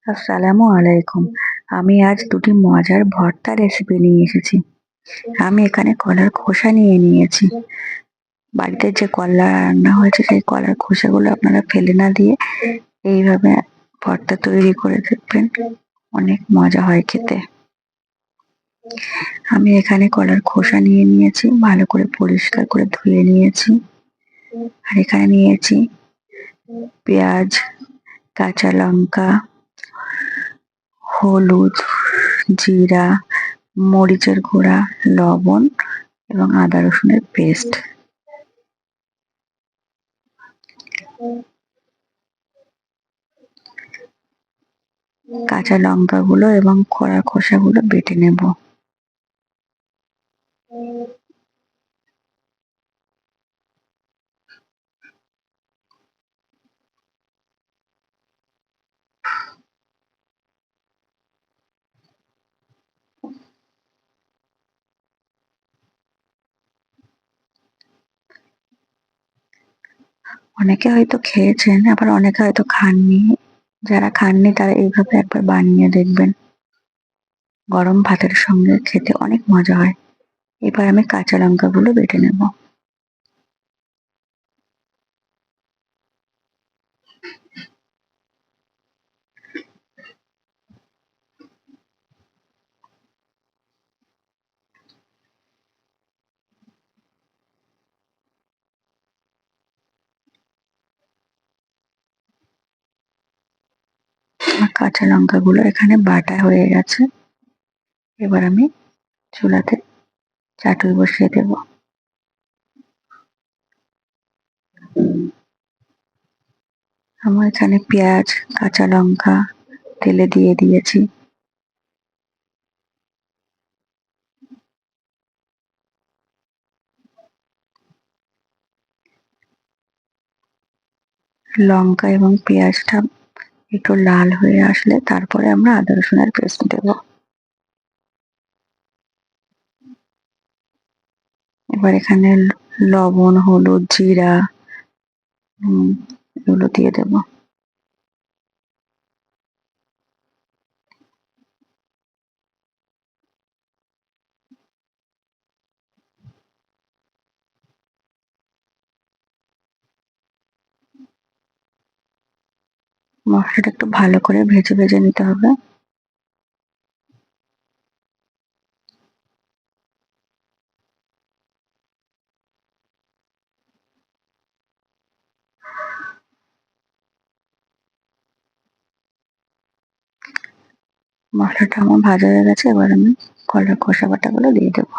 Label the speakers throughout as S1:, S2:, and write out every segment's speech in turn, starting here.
S1: আসসালামু আলাইকুম। আমি আজ দুটি মজার ভর্তা রেসিপি নিয়ে এসেছি। আমি এখানে কলার খোসা নিয়ে নিয়েছি। বাড়িতে যে কলা রান্না হয়েছে সেই কলার খোসাগুলো আপনারা ফেলে না দিয়ে এইভাবে ভর্তা তৈরি করে দেখবেন। অনেক মজা হয় খেতে। আমি এখানে কলার খোসা নিয়ে নিয়েছি, ভালো করে পরিষ্কার করে ধুয়ে নিয়েছি। আর এখানে নিয়েছি পেঁয়াজ, কাঁচা লঙ্কা, হলুদ, জিরা, মরিচের গুঁড়া, লবণ এবং আদা রসুনের পেস্ট। কাঁচা লঙ্কাগুলো এবং কড়া খোসাগুলো বেটে নেব। অনেকে হয়তো খেয়েছেন, আবার অনেকে হয়তো খাননি। যারা খাননি তারা এইভাবে একবার বানিয়ে দেখবেন। গরম ভাতের সঙ্গে খেতে অনেক মজা হয়। এবার আমি কাঁচা লঙ্কাগুলো বেটে নেব। আমার কাঁচা লঙ্কাগুলো এখানে বাটা হয়ে গেছে। এবার আমি চুলাতে চাটুই বসিয়ে দেব। আমার এখানে পেঁয়াজ, কাঁচা লঙ্কা তেলে দিয়ে দিয়েছি। লঙ্কা এবং পেঁয়াজটা একটু লাল হয়ে আসলে তারপরে আমরা আদা রসুনের পেস্ট দেব। এবার এখানে লবণ, হলুদ, জিরা এগুলো দিয়ে দেব। মশলাটা একটু ভালো করে ভেজে ভেজে নিতে হবে। মশলাটা আমার ভাজা হয়ে গেছে, এবার আমি কলার খোসা বাটাগুলো দিয়ে দেবো।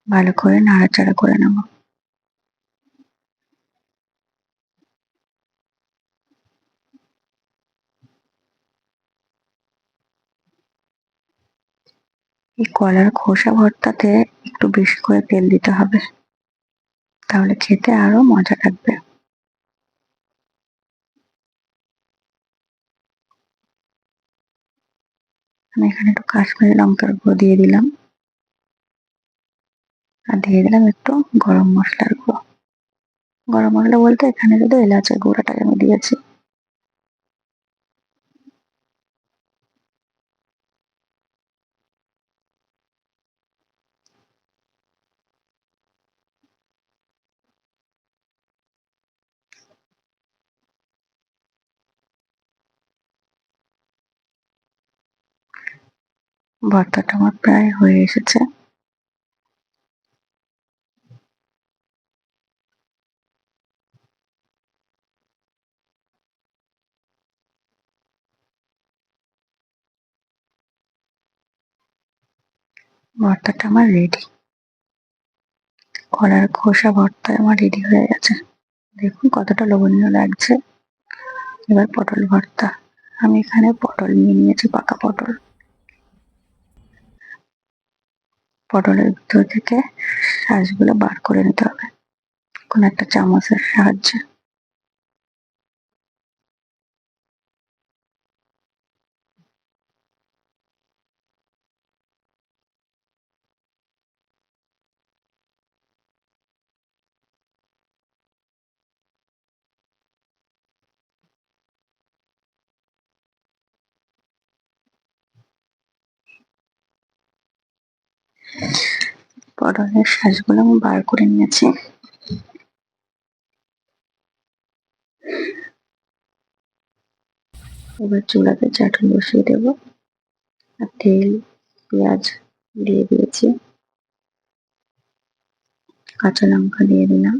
S1: ভালো করে নাড়াচাড়া করে নেবো। এই কলার খোসা ভর্তাতে একটু বেশি করে তেল দিতে হবে, তাহলে খেতে আরো মজা লাগবে। আমি এখানে একটু কাশ্মীরি লঙ্কার গুঁড়ো দিয়ে দিলাম, আর দিয়ে দিলাম একটু গরম মশলার গুঁড়ো। গরম মশলা বলতে এখানে শুধু এলাচের গুঁড়োটাই আমি দিয়েছি। ভর্তাটা আমার প্রায় হয়ে এসেছে। ভর্তাটা আমার রেডি। কলার খোসা ভর্তা আমার রেডি হয়ে গেছে। দেখুন কতটা লোভনীয় লাগছে। এবার পটল ভর্তা। আমি এখানে পটল নিয়ে নিয়েছি, পাকা পটল। পটলের ভিতর থেকে শাঁসগুলো বার করে নিতে হবে কোনো একটা চামচের সাহায্যে। পটলের শাঁসগুলো আমি বার করে নিয়েছি। এবার চুলাতে চাটু বসিয়ে দেবো আর তেল পেঁয়াজ দিয়ে দিয়েছি, কাঁচা লঙ্কা দিয়ে দিলাম,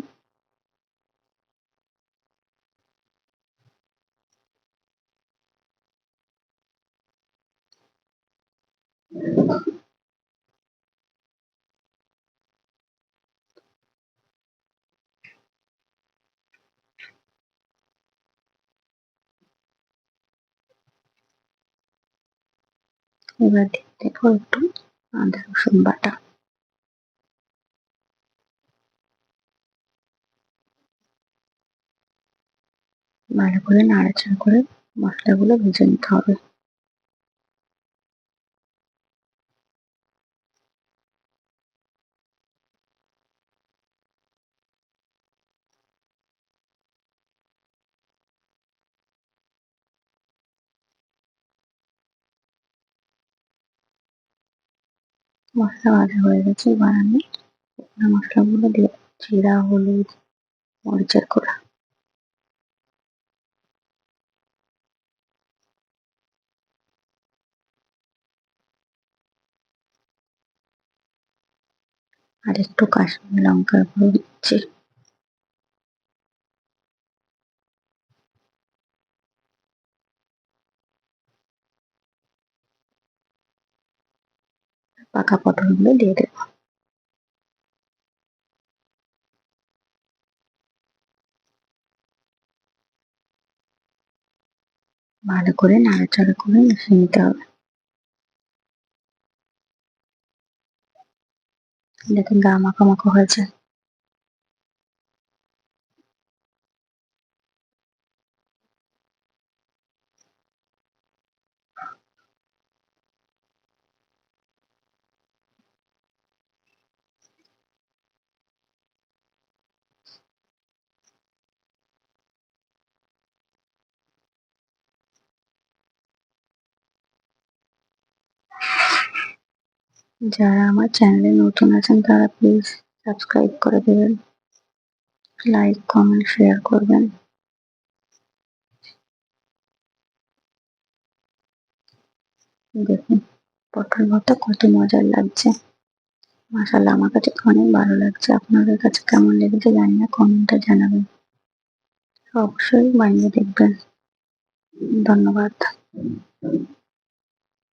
S1: এবার দিয়ে দেবো একটু আদা রসুন বাটা। ভালো করে নাড়াচাড়া করে মশলাগুলো ভেজে নিতে হবে। মশলা ভাজা হয়ে গেছে, এবার আমি শুকনো মশলাগুলো দিয়ে জিরা, হলুদ, মরিচের গুঁড়া, আর একটু কাশ্মীরি লঙ্কার গুঁড়ো দিচ্ছি। পাকা পটলগুলো দিয়ে দেবো। ভালো করে নাড়াচাড়া করে মিশিয়ে নিতে হবে। দেখুন গা মাখা মাখা হয়েছে। যারা আমার চ্যানেলে নতুন আছেন তারা প্লিজ সাবস্ক্রাইব করে দেবেন, লাইক কমেন্ট শেয়ার করবেন। দেখুন পটল ভর্তা কত মজার লাগছে। মাশাআল্লাহ, আমার কাছে অনেক ভালো লাগছে। আপনাদের কাছে কেমন লেগেছে জানি না, কমেন্টে জানাবেন। অবশ্যই বানিয়ে দেখবেন। ধন্যবাদ।